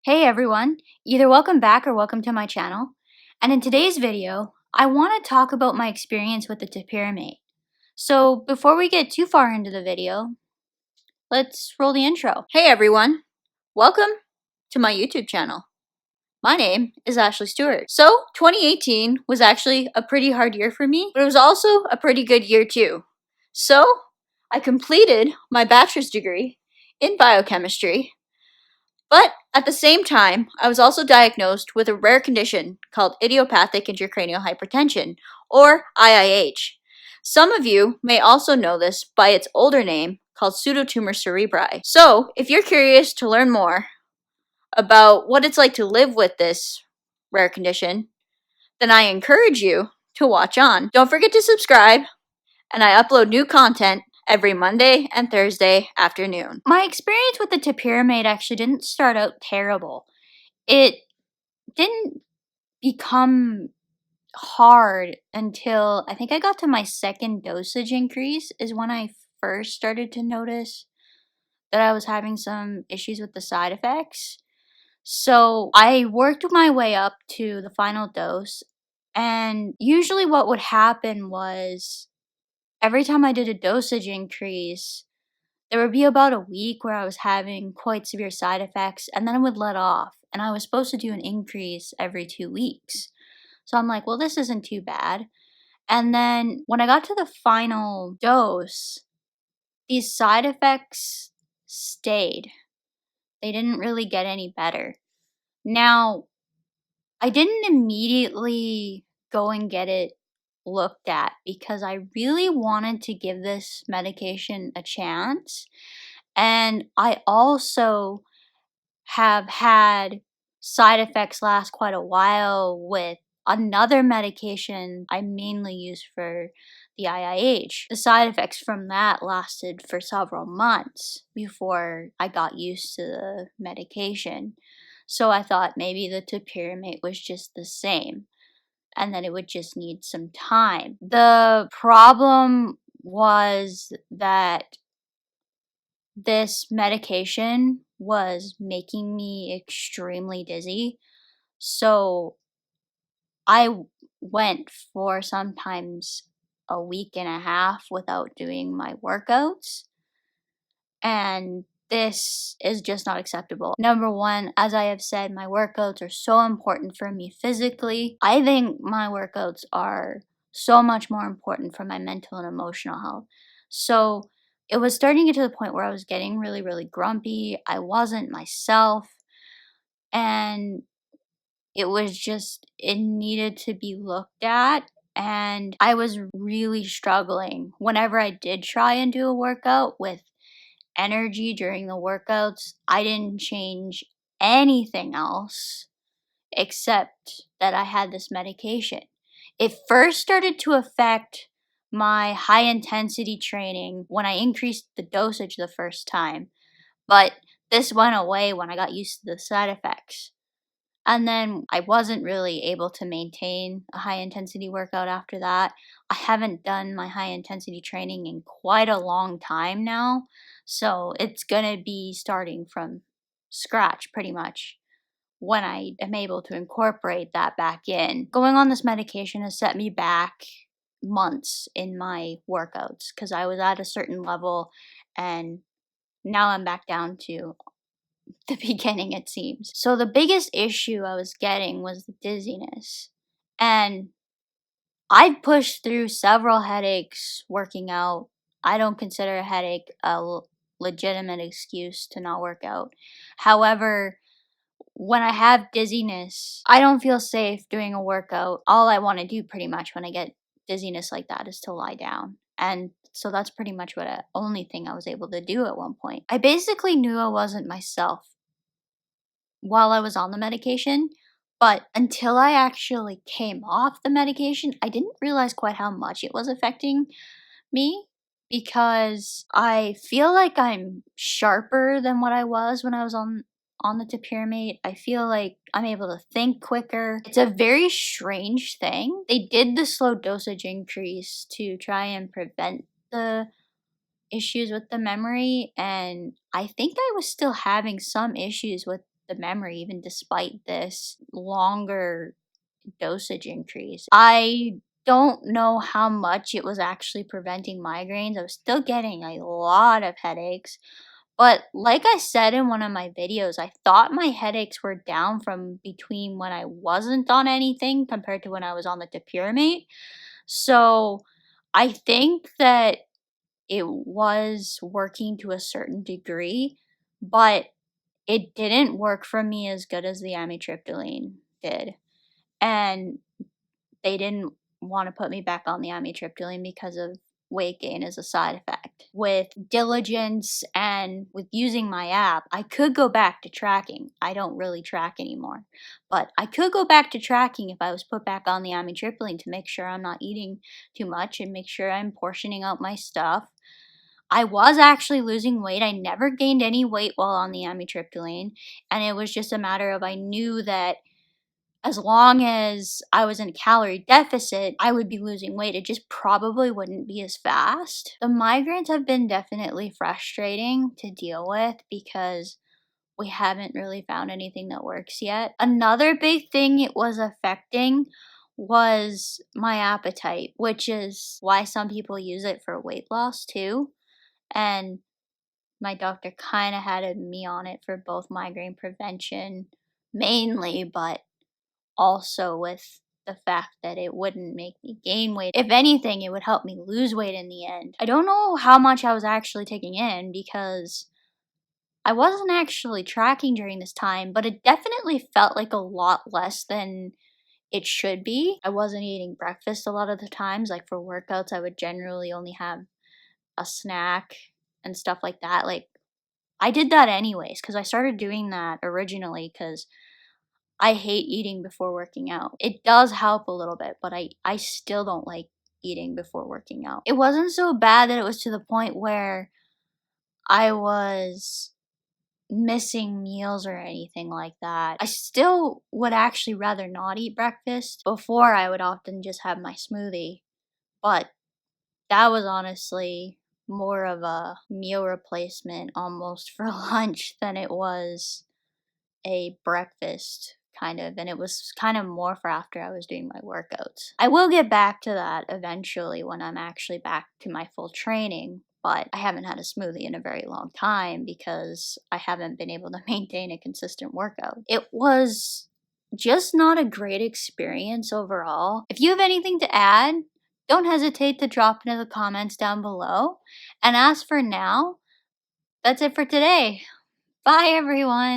Hey everyone, either welcome back or welcome to my channel. And in today's video, I want to talk about my experience with the Topiramate. So before we get too far into the video, let's roll the intro. Hey everyone, welcome to my YouTube channel. My name is Ashley Stewart. So 2018 was actually a pretty hard year for me, but it was also a pretty good year too. So I completed my bachelor's degree in biochemistry. But at the same time, I was also diagnosed with a rare condition called idiopathic intracranial hypertension, or IIH. Some of you may also know this by its older name called pseudotumor cerebri. So, if you're curious to learn more about what it's like to live with this rare condition, then I encourage you to watch on. Don't forget to subscribe, and I upload new content every Monday and Thursday afternoon. My experience with the Topiramate actually didn't start out terrible. It didn't become hard until I think I got to my second dosage increase is when I first started to notice that I was having some issues with the side effects. So I worked my way up to the final dose, and usually what would happen was every time I did a dosage increase, there would be about a week where I was having quite severe side effects, and then it would let off. And I was supposed to do an increase every 2 weeks. So I'm like, well, this isn't too bad. And then when I got to the final dose, these side effects stayed. They didn't really get any better. Now, I didn't immediately go and get it looked at because I really wanted to give this medication a chance. And I also have had side effects last quite a while with another medication I mainly use for the IIH. The side effects from that lasted for several months before I got used to the medication. So I thought maybe the Topiramate was just the same and that it would just need some time. The problem was that this medication was making me extremely dizzy. So I went for sometimes a week and a half without doing my workouts. And this is just not acceptable. Number one, as I have said, my workouts are so important for me physically. I think my workouts are so much more important for my mental and emotional health. So it was starting to get to the point where I was getting really, really grumpy. I wasn't myself. And it was just, it needed to be looked at. And I was really struggling whenever I did try and do a workout with energy during the workouts. I didn't change anything else except that I had this medication. It first started to affect my high intensity training when I increased the dosage the first time, but this went away when I got used to the side effects. And then I wasn't really able to maintain a high intensity workout after that. I haven't done my high intensity training in quite a long time now. So it's going to be starting from scratch pretty much when I am able to incorporate that back in. Going on this medication has set me back months in my workouts because I was at a certain level and now I'm back down to the beginning, it seems. So the biggest issue I was getting was the dizziness. And I've pushed through several headaches working out. I don't consider a headache a legitimate excuse to not work out. However, when I have dizziness, I don't feel safe doing a workout. All I want to do pretty much when I get dizziness like that is to lie down. And so that's pretty much only thing I was able to do at one point. I basically knew I wasn't myself while I was on the medication, but until I actually came off the medication, I didn't realize quite how much it was affecting me because I feel like I'm sharper than what I was when I was on the Topiramate. I feel like I'm able to think quicker. It's a very strange thing. They did the slow dosage increase to try and prevent the issues with the memory, and I think I was still having some issues with the memory even despite this longer dosage increase. I don't know how much it was actually preventing migraines. I was still getting a lot of headaches. But like I said in one of my videos, I thought my headaches were down from between when I wasn't on anything compared to when I was on the Topiramate. So I think that it was working to a certain degree, but it didn't work for me as good as the amitriptyline did. And they didn't want to put me back on the amitriptyline because of weight gain as a side effect. With diligence and with using my app, I could go back to tracking. I don't really track anymore, but I could go back to tracking if I was put back on the amitriptyline to make sure I'm not eating too much and make sure I'm portioning out my stuff. I was actually losing weight. I never gained any weight while on the amitriptyline, and it was just a matter of I knew that as long as I was in a calorie deficit, I would be losing weight. It just probably wouldn't be as fast. The migraines have been definitely frustrating to deal with because we haven't really found anything that works yet. Another big thing it was affecting was my appetite, which is why some people use it for weight loss too. And my doctor kind of had me on it for both migraine prevention mainly, but also with the fact that it wouldn't make me gain weight. If anything, it would help me lose weight in the end. I don't know how much I was actually taking in because I wasn't actually tracking during this time, but it definitely felt like a lot less than it should be. I wasn't eating breakfast a lot of the times. Like for workouts, I would generally only have a snack and stuff like that. Like I did that anyways because I started doing that originally because I hate eating before working out. It does help a little bit, but I still don't like eating before working out. It wasn't so bad that it was to the point where I was missing meals or anything like that. I still would actually rather not eat breakfast. Before, I would often just have my smoothie, but that was honestly more of a meal replacement almost for lunch than it was a breakfast kind of, and it was kind of more for after I was doing my workouts. I will get back to that eventually when I'm actually back to my full training, but I haven't had a smoothie in a very long time because I haven't been able to maintain a consistent workout. It was just not a great experience overall. If you have anything to add, don't hesitate to drop into the comments down below. And as for now, that's it for today. Bye everyone!